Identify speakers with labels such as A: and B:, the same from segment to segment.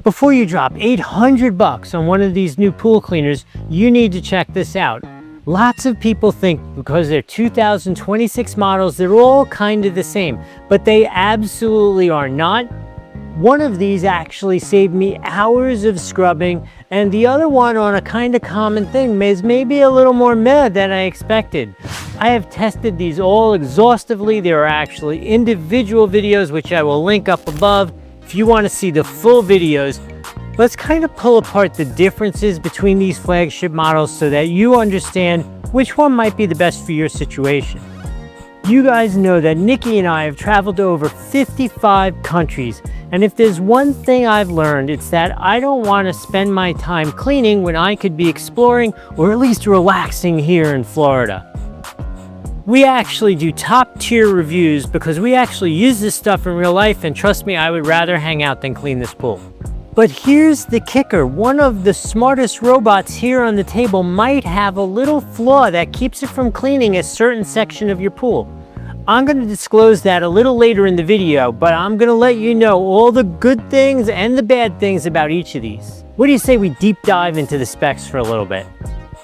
A: Before you drop 800 bucks on one of these new pool cleaners, you need to check this out. Lots of people think because they're 2026 models, they're all kind of the same, but they absolutely are not. One of these actually saved me hours of scrubbing, and the other one on a kind of common thing is maybe a little more meh than I expected. I have tested these all exhaustively. There are actually individual videos which I will link up above if you want to see the full videos. Let's kind of pull apart the differences between these flagship models so that you understand which one might be the best for your situation. You guys know that Nikki and I have traveled to over 55 countries, and if there's one thing I've learned, it's that I don't want to spend my time cleaning when I could be exploring or at least relaxing here in Florida. We actually do top tier reviews because we actually use this stuff in real life, and trust me, I would rather hang out than clean this pool. But here's the kicker. One of the smartest robots here on the table might have a little flaw that keeps it from cleaning a certain section of your pool. I'm going to disclose that a little later in the video, but I'm going to let you know all the good things and the bad things about each of these. What do you say we deep dive into the specs for a little bit?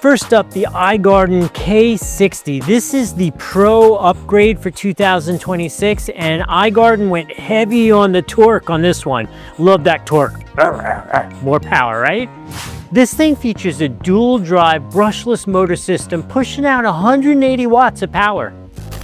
A: First up, the iGarden K60. This is the Pro upgrade for 2026, and iGarden went heavy on the torque on this one. Love that torque. More power, right? This thing features a dual drive brushless motor system pushing out 180 watts of power.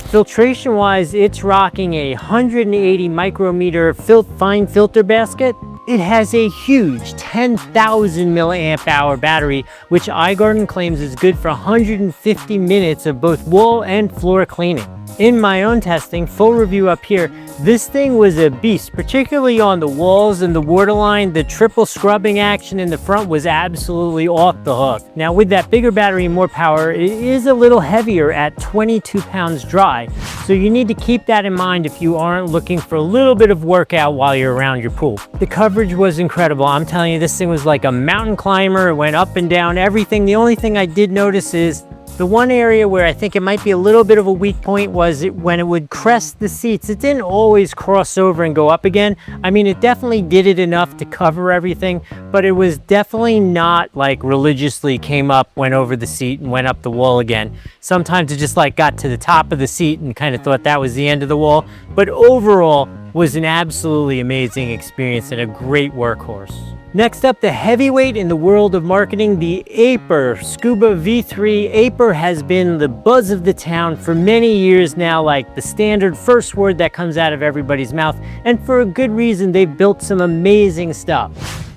A: Filtration wise, it's rocking a 180 micrometer fine filter basket. It has a huge 10,000 milliamp hour battery, which iGarden claims is good for 150 minutes of both wall and floor cleaning. In my own testing, full review up here, this thing was a beast, particularly on the walls and the waterline. The triple scrubbing action in the front was absolutely off the hook. Now with that bigger battery and more power, it is a little heavier at 22 pounds dry. So you need to keep that in mind if you aren't looking for a little bit of workout while you're around your pool. The coverage was incredible. I'm telling you, this thing was like a mountain climber. It went up and down, everything. The only thing I did notice is the one area where I think it might be a little bit of a weak point was when it would crest the seats. It didn't always cross over and go up again. I mean, it definitely did it enough to cover everything, but it was definitely not like religiously came up, went over the seat and went up the wall again. Sometimes it just like got to the top of the seat and kind of thought that was the end of the wall. But overall was an absolutely amazing experience and a great workhorse. Next up, the heavyweight in the world of marketing, the Aiper Scuba V3. Aiper has been the buzz of the town for many years now, like the standard first word that comes out of everybody's mouth, and for a good reason. They've built some amazing stuff.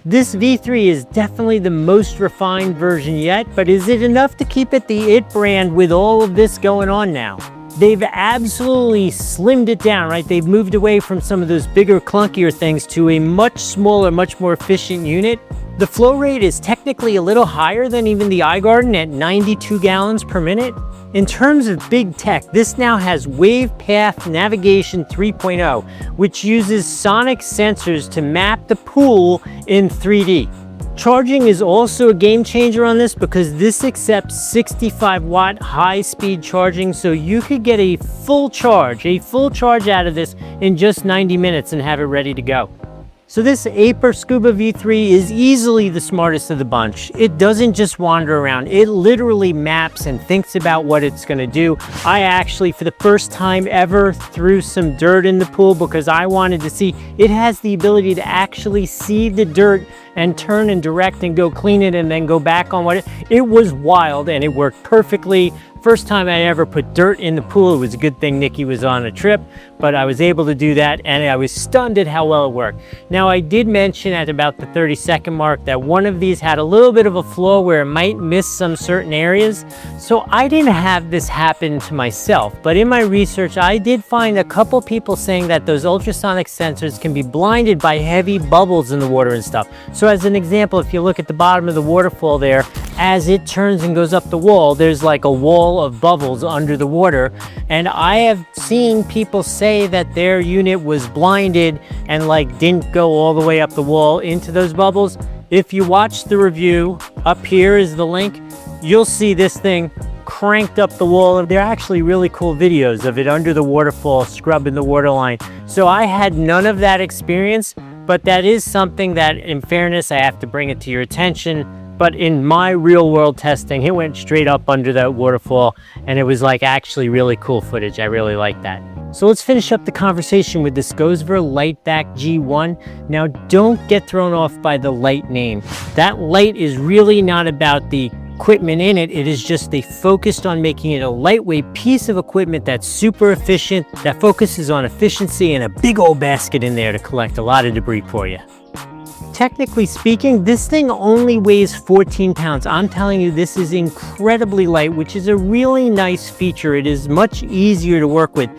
A: This V3 is definitely the most refined version yet, but is it enough to keep it the IT brand with all of this going on now? They've absolutely slimmed it down, right? They've moved away from some of those bigger, clunkier things to a much smaller, much more efficient unit. The flow rate is technically a little higher than even the iGarden at 92 gallons per minute. In terms of big tech, this now has WavePath Navigation 3.0, which uses sonic sensors to map the pool in 3D. Charging is also a game changer on this because this accepts 65 watt high speed charging, so you could get a full charge out of this in just 90 minutes and have it ready to go. So this Aiper Scuba V3 is easily the smartest of the bunch. It doesn't just wander around. It literally maps and thinks about what it's gonna do. I actually, for the first time ever, threw some dirt in the pool because I wanted to see. It has the ability to actually see the dirt and turn and direct and go clean it and then go back on what it was wild, and it worked perfectly. First time I ever put dirt in the pool. It was a good thing Nikki was on a trip, but I was able to do that, and I was stunned at how well it worked. Now, I did mention at about the 30-second mark that one of these had a little bit of a flaw where it might miss some certain areas. So I didn't have this happen to myself, but in my research, I did find a couple people saying that those ultrasonic sensors can be blinded by heavy bubbles in the water and stuff. So as an example, if you look at the bottom of the waterfall there, as it turns and goes up the wall, there's like a wall of bubbles under the water. And I have seen people say that their unit was blinded and like didn't go all the way up the wall into those bubbles. If you watch the review, up here is the link, you'll see this thing cranked up the wall. They're actually really cool videos of it under the waterfall, scrubbing the waterline. So I had none of that experience, but that is something that, in fairness, I have to bring it to your attention. But in my real world testing, it went straight up under that waterfall, and it was like actually really cool footage. I really like that. So let's finish up the conversation with this Gosvor Litevac G1. Now, don't get thrown off by the light name. That light is really not about the equipment in it. It is just they focused on making it a lightweight piece of equipment that's super efficient, that focuses on efficiency, and a big old basket in there to collect a lot of debris for you. Technically speaking, this thing only weighs 14 pounds. I'm telling you, this is incredibly light, which is a really nice feature. It is much easier to work with.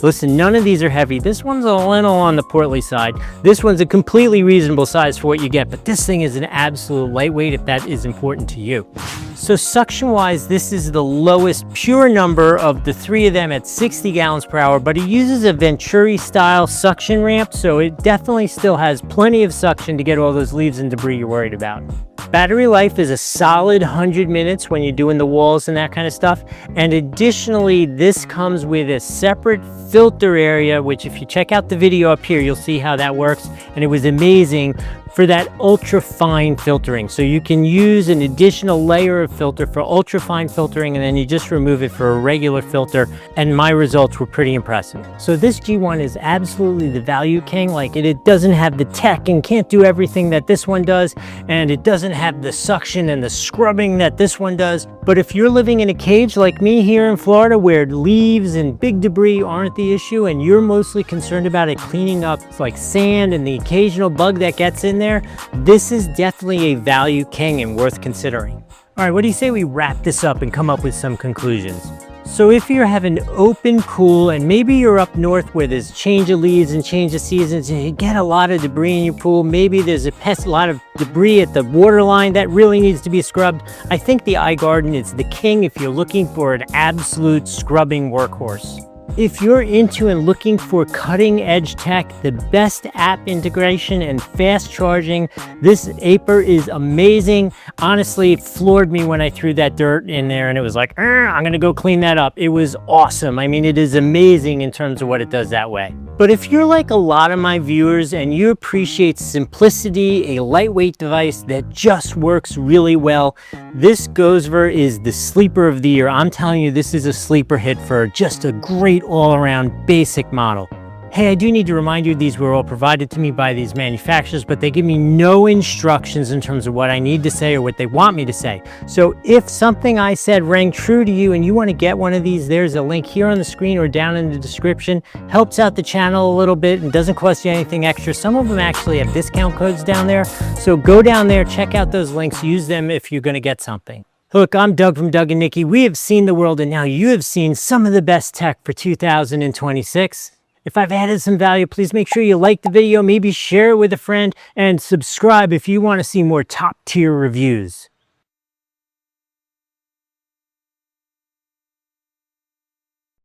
A: Listen, none of these are heavy. This one's a little on the portly side. This one's a completely reasonable size for what you get, but this thing is an absolute lightweight if that is important to you. So suction-wise, this is the lowest pure number of the three of them at 60 gallons per hour, but it uses a Venturi-style suction ramp, so it definitely still has plenty of suction to get all those leaves and debris you're worried about. Battery life is a solid 100 minutes when you're doing the walls and that kind of stuff. And additionally, this comes with a separate filter area, which if you check out the video up here, you'll see how that works. And it was amazing for that ultra fine filtering. So you can use an additional layer of filter for ultra fine filtering, and then you just remove it for a regular filter. And my results were pretty impressive. So this G1 is absolutely the value king. Like it doesn't have the tech and can't do everything that this one does. And it doesn't have the suction and the scrubbing that this one does. But if you're living in a cage like me here in Florida, where leaves and big debris aren't the issue, and you're mostly concerned about it cleaning up like sand and the occasional bug that gets in there, this is definitely a value king and worth considering. All right, what do you say we wrap this up and come up with some conclusions? So if you have an open pool and maybe you're up north where there's change of leaves and change of seasons and you get a lot of debris in your pool, maybe there's a lot of debris at the waterline that really needs to be scrubbed, I think the iGarden is the king if you're looking for an absolute scrubbing workhorse. If you're into and looking for cutting edge tech, the best app integration and fast charging, this Aiper is amazing. Honestly, it floored me when I threw that dirt in there and it was like, I'm gonna go clean that up. It was awesome. I mean, it is amazing in terms of what it does that way. But if you're like a lot of my viewers and you appreciate simplicity, a lightweight device that just works really well, this Gosvor is the sleeper of the year. I'm telling you, this is a sleeper hit for just a great all-around basic model. Hey, I do need to remind you, these were all provided to me by these manufacturers, but they give me no instructions in terms of what I need to say or what they want me to say. So if something I said rang true to you and you want to get one of these, there's a link here on the screen or down in the description. Helps out the channel a little bit and doesn't cost you anything extra. Some of them actually have discount codes down there. So go down there, check out those links, use them if you're going to get something. Look, I'm Doug from Doug and Nikki. We have seen the world, and now you have seen some of the best tech for 2026. If I've added some value, please make sure you like the video, maybe share it with a friend, and subscribe if you want to see more top-tier reviews.